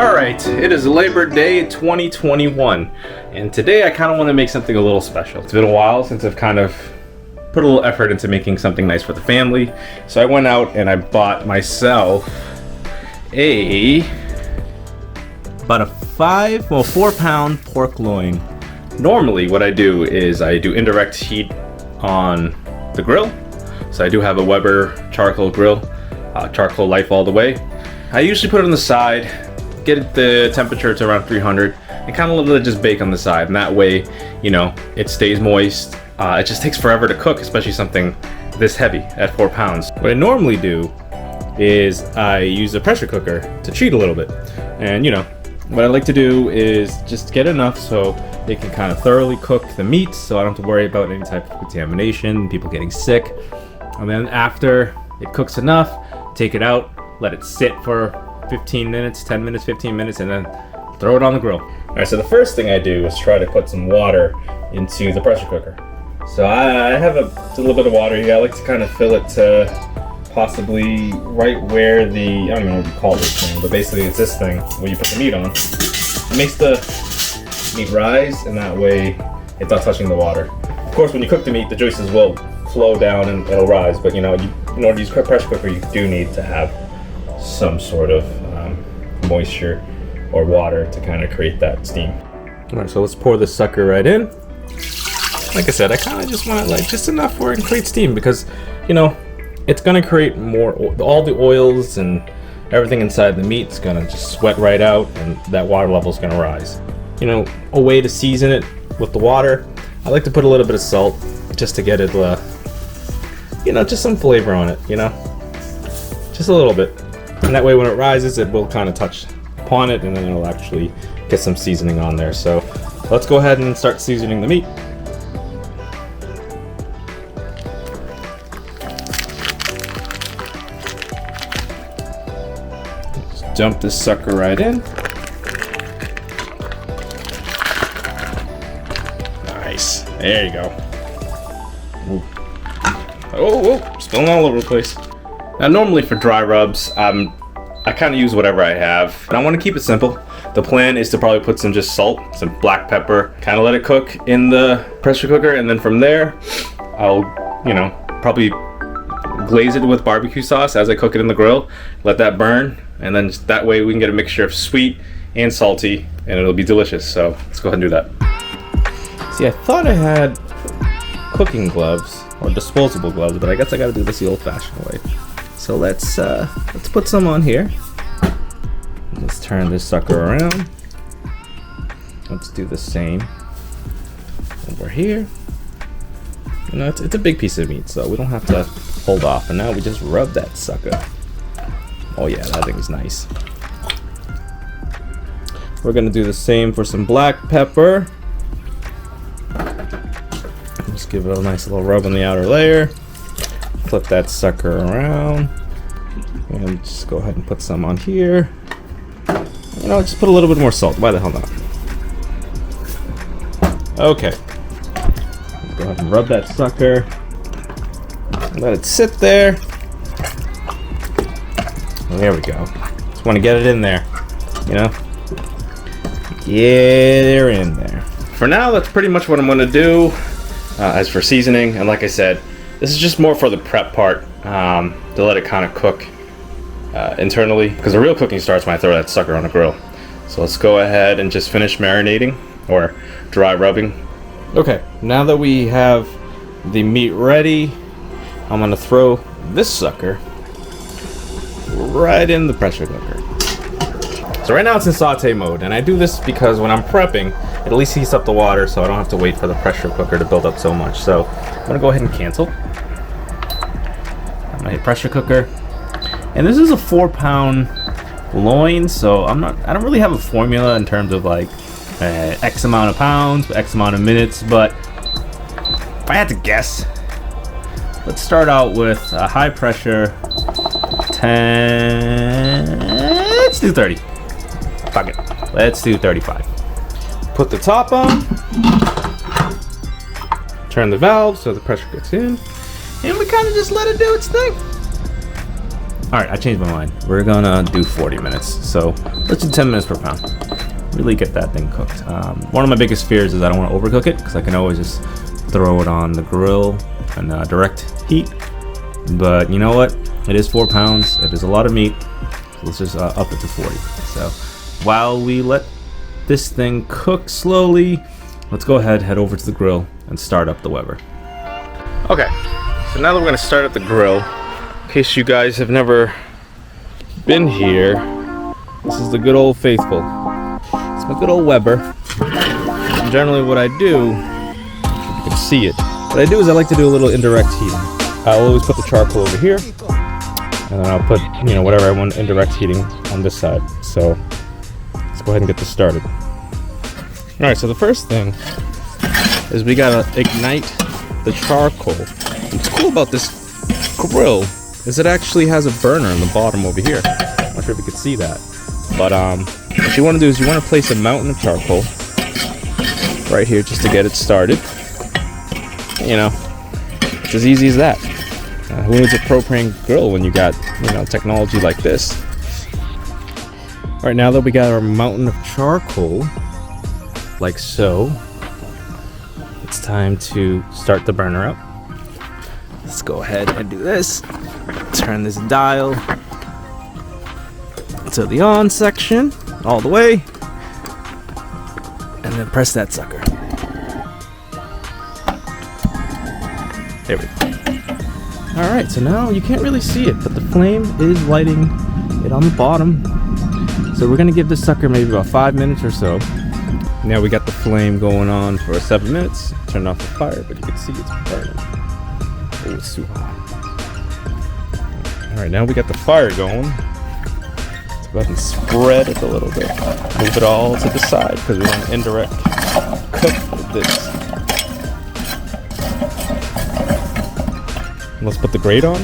Alright, it is Labor Day 2021, and today I kind of want to make something a little special. It's been a while since I've kind of put a little effort into making something nice for the family, so I went out and I bought myself about a 4-pound pork loin. Normally what I do is I do indirect heat on the grill, so I do have a Weber charcoal grill, charcoal life all the way. I usually put it on the side, get the temperature to around 300 and kind of let it just bake on the side, and that way, you know, it stays moist. It just takes forever to cook, especially something this heavy at 4 pounds. What I normally do is I use a pressure cooker to cheat a little bit, and you know, what I like to do is just get enough so it can kind of thoroughly cook the meat, so I don't have to worry about any type of contamination, people getting sick. And then after it cooks enough, take it out, let it sit for 15 minutes, 10 minutes, 15 minutes, and then throw it on the grill. All right, so the first thing I do is try to put some water into the pressure cooker. So I have a little bit of water here. I like to kind of fill it to possibly right where the, I don't even know what you call this thing, but basically it's this thing where you put the meat on. It makes the meat rise, and that way it's not touching the water. Of course, when you cook the meat, the juices will flow down and it'll rise, but you know, in order to use a pressure cooker, you do need to have some sort of moisture or water to kind of create that steam. All right, so let's pour this sucker right in. Like I said, I kind of just want it like just enough where it can create steam, because you know, it's gonna create more, all the oils and everything inside the meat's gonna just sweat right out, and that water level's gonna rise. You know, a way to season it with the water, I like to put a little bit of salt just to get it, you know, just some flavor on it, you know, just a little bit. And that way when it rises, it will kind of touch upon it, and then it'll actually get some seasoning on there. So let's go ahead and start seasoning the meat. Just dump this sucker right in. Nice. There you go. Ooh. Oh, spilling all over the place. Now normally for dry rubs, I kind of use whatever I have, and I want to keep it simple. The plan is to probably put some just salt, some black pepper, kind of let it cook in the pressure cooker, and then from there, I'll, you know, probably glaze it with barbecue sauce as I cook it in the grill, let that burn, and then just that way we can get a mixture of sweet and salty, and it'll be delicious. So let's go ahead and do that. See, I thought I had cooking gloves or disposable gloves, but I guess I gotta do this the old-fashioned way. So let's put some on here. Let's turn this sucker around. Let's do the same over here. You know, it's a big piece of meat, so we don't have to hold off. And now we just rub that sucker. Oh yeah, that thing's nice. We're gonna do the same for some black pepper. Just give it a nice little rub on the outer layer. Flip that sucker around, and just go ahead and put some on here. You know, just put a little bit more salt. Why the hell not? Okay. Go ahead and rub that sucker. Let it sit there. And there we go. Just want to get it in there. You know? Get her in there. For now, that's pretty much what I'm going to do. As for seasoning, and like I said, this is just more for the prep part, to let it kind of cook internally, because the real cooking starts when I throw that sucker on the grill. So let's go ahead and just finish marinating, or dry rubbing. Okay, now that we have the meat ready, I'm gonna throw this sucker right in the pressure cooker. So right now it's in saute mode, and I do this because when I'm prepping, it at least heats up the water, so I don't have to wait for the pressure cooker to build up so much. So I'm gonna go ahead and cancel. I'm gonna hit pressure cooker, and this is a 4-pound loin, so I don't really have a formula in terms of like X amount of pounds, X amount of minutes, but if I had to guess, let's start out with a high pressure 10. Let's do 30. Fuck it. Let's do 35. Put the top on. Turn the valve so the pressure gets in, and we kind of just let it do its thing. All right, I changed my mind. We're gonna do 40 minutes. So let's do 10 minutes per pound. Really get that thing cooked. One of my biggest fears is I don't want to overcook it because I can always just throw it on the grill and direct heat. But you know what? It is 4 pounds. It is a lot of meat. So let's just up it to 40. So while we let this thing cook slowly, let's go ahead, head over to the grill and start up the Weber. Okay, so now that we're gonna start up the grill, in case you guys have never been here, this is the good old faithful. It's my good old Weber. And generally what I do, you can see it, what I do is I like to do a little indirect heating. I'll always put the charcoal over here, and then I'll put, you know, whatever I want indirect heating on this side. So let's go ahead and get this started. All right, so the first thing is we gotta ignite the charcoal. What's cool about this grill is it actually has a burner in the bottom over here. I'm not sure if you can see that, but what you want to do is you want to place a mountain of charcoal right here just to get it started. You know, it's as easy as that. Who needs a propane grill when you got, you know, technology like this? All right, now that we got our mountain of charcoal, like so, it's time to start the burner up. Let's go ahead and do this. Turn this dial to the on section all the way, and then press that sucker. There we go. All right, so now you can't really see it, but the flame is lighting it on the bottom. So we're gonna give this sucker maybe about 5 minutes or so. Now we got the flame going on for 7 minutes. Turn off the fire, but you can see it's burning. Oh, it's too hot. All right, now we got the fire going. Let's go ahead and spread it a little bit. Move it all to the side because we want to indirect cook with this. Let's put the grate on.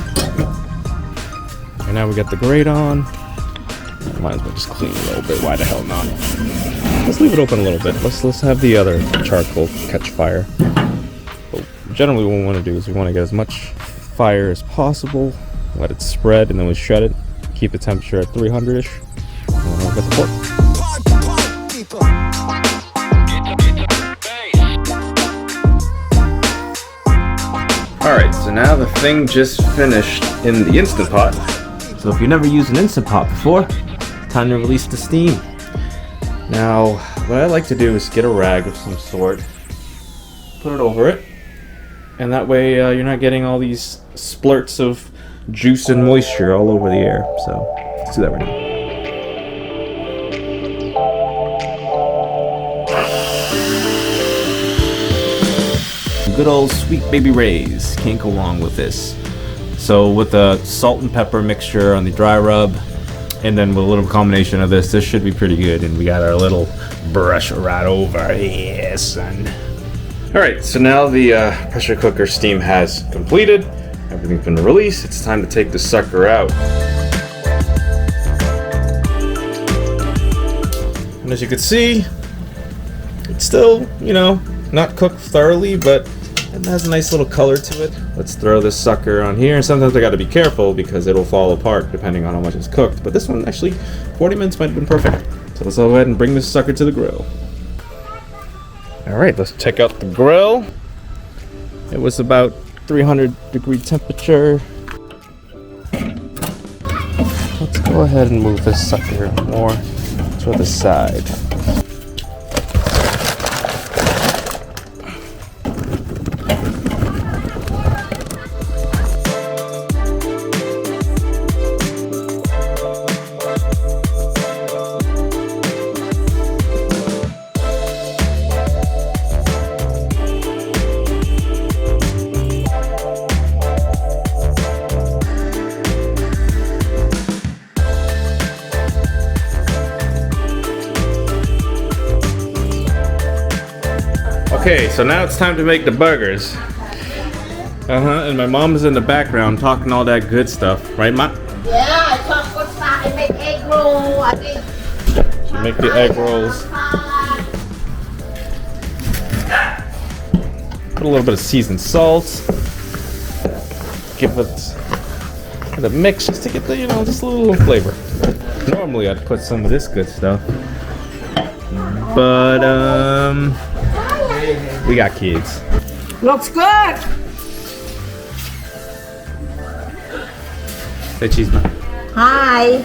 And now we got the grate on. Might as well just clean a little bit. Why the hell not? Let's leave it open a little bit. Let's have the other charcoal catch fire. But generally what we want to do is we want to get as much fire as possible. Let it spread and then we shut it. Keep the temperature at 300-ish. And then we'll get the pork. Alright, so now the thing just finished in the Instant Pot. So if you've never used an Instant Pot before, time to release the steam. Now, what I like to do is get a rag of some sort, put it over it, and that way you're not getting all these splurts of juice and moisture all over the air. So let's do that right now. Good old Sweet Baby Ray's, can't go wrong with this. So with the salt and pepper mixture on the dry rub, and then with a little combination of this should be pretty good. And we got our little brush right over here, son. All right, so now the pressure cooker steam has completed. Everything's been released. It's time to take the sucker out. And as you can see, it's still, you know, not cooked thoroughly, but it has a nice little color to it. Let's throw this sucker on here. Sometimes I gotta be careful because it'll fall apart depending on how much it's cooked. But this one, actually, 40 minutes might have been perfect. So let's go ahead and bring this sucker to the grill. All right, let's check out the grill. It was about 300-degree temperature. Let's go ahead and move this sucker more to the side. Okay, so now it's time to make the burgers. And my mom is in the background talking all that good stuff, right, Ma? Yeah, I talk good stuff. I make egg roll. I think. Make the egg rolls. Put a little bit of seasoned salt. Give it the mix just to get the, just a little flavor. Normally I'd put some of this good stuff, but we got kids. Looks good. Say cheese, man. Hi.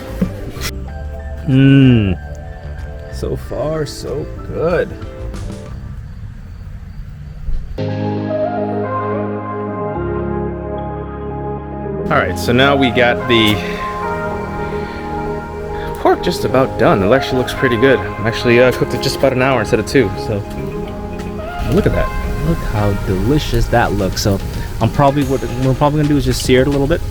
So far, so good. All right, so now we got the pork just about done. It actually looks pretty good. I actually cooked it just about an hour instead of 2. So look at that. Look how delicious that looks. So what we're probably gonna do is just sear it a little bit.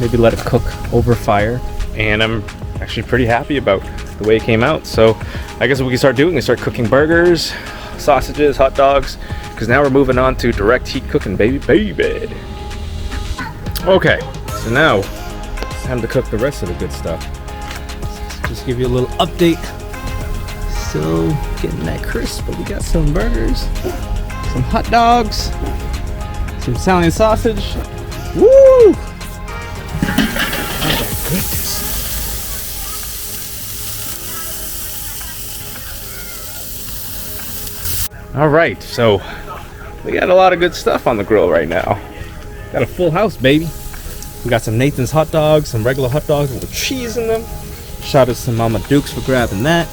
Maybe let it cook over fire. And I'm actually pretty happy about the way it came out. So I guess what we can start doing is start cooking burgers, sausages, hot dogs, because now we're moving on to direct heat cooking, baby. Okay, so now it's time to cook the rest of the good stuff. Just give you a little update. So getting that crisp, but we got some burgers, some hot dogs, some Italian sausage. Woo! Oh my goodness. All right, so we got a lot of good stuff on the grill right now. Got a full house, baby. We got some Nathan's hot dogs, some regular hot dogs with cheese in them. Shout out to Mama Dukes for grabbing that.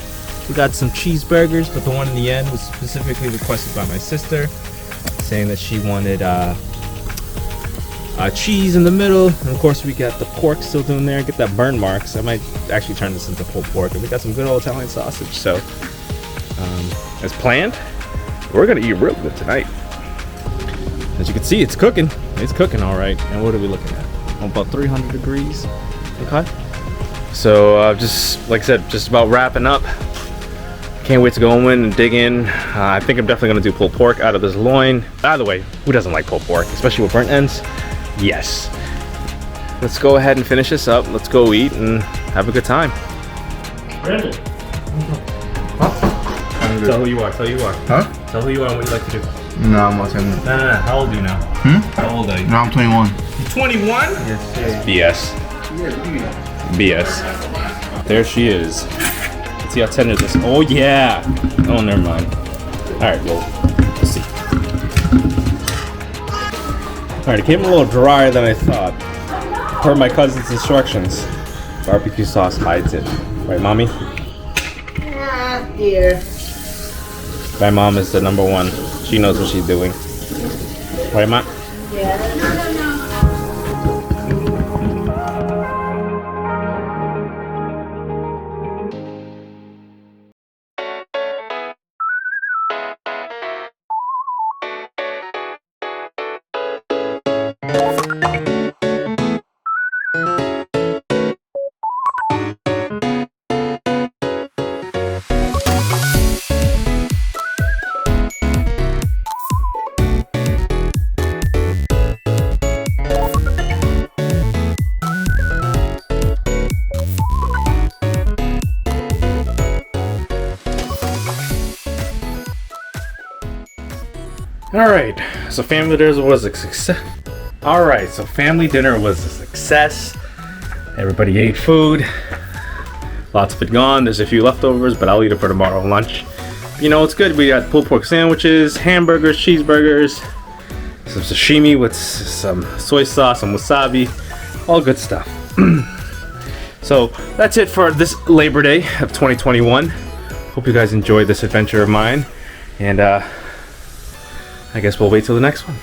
We got some cheeseburgers, but the one in the end was specifically requested by my sister, saying that she wanted cheese in the middle. And of course, we got the pork still doing there. Get that burn mark. So I might actually turn this into pulled pork. And we got some good old Italian sausage. So, as planned, we're gonna eat real good tonight. As you can see, it's cooking. It's cooking all right. And what are we looking at? About 300 degrees. Okay. So just like I said, just about wrapping up. Can't wait to go in and dig in. I think I'm definitely gonna do pulled pork out of this loin. By the way, who doesn't like pulled pork, especially with burnt ends? Yes. Let's go ahead and finish this up. Let's go eat and have a good time. Brandon. Tell who you are. Tell who you are. Huh? Tell who you are and what you like to do. No, I'm not saying that. No. How old are you now? How old are you? No, I'm 21. You're 21? Yes, BS. BS. There she is. Let's see how tender this is. Oh, yeah. Oh, never mind. All right, well, let's see. All right, it came a little drier than I thought. Per my cousin's instructions, barbecue sauce hides it. Right, Mommy? Ah, dear. My mom is the number one. She knows what she's doing. Right, Ma? Yeah. Alright, so family dinner was a success. Alright, so family dinner was a success. Everybody ate food. Lots of it gone. There's a few leftovers, but I'll eat it for tomorrow lunch. You know, it's good. We got pulled pork sandwiches, hamburgers, cheeseburgers, some sashimi with some soy sauce, some wasabi. All good stuff. So that's it for this Labor Day of 2021. Hope you guys enjoyed this adventure of mine. And I guess we'll wait till the next one.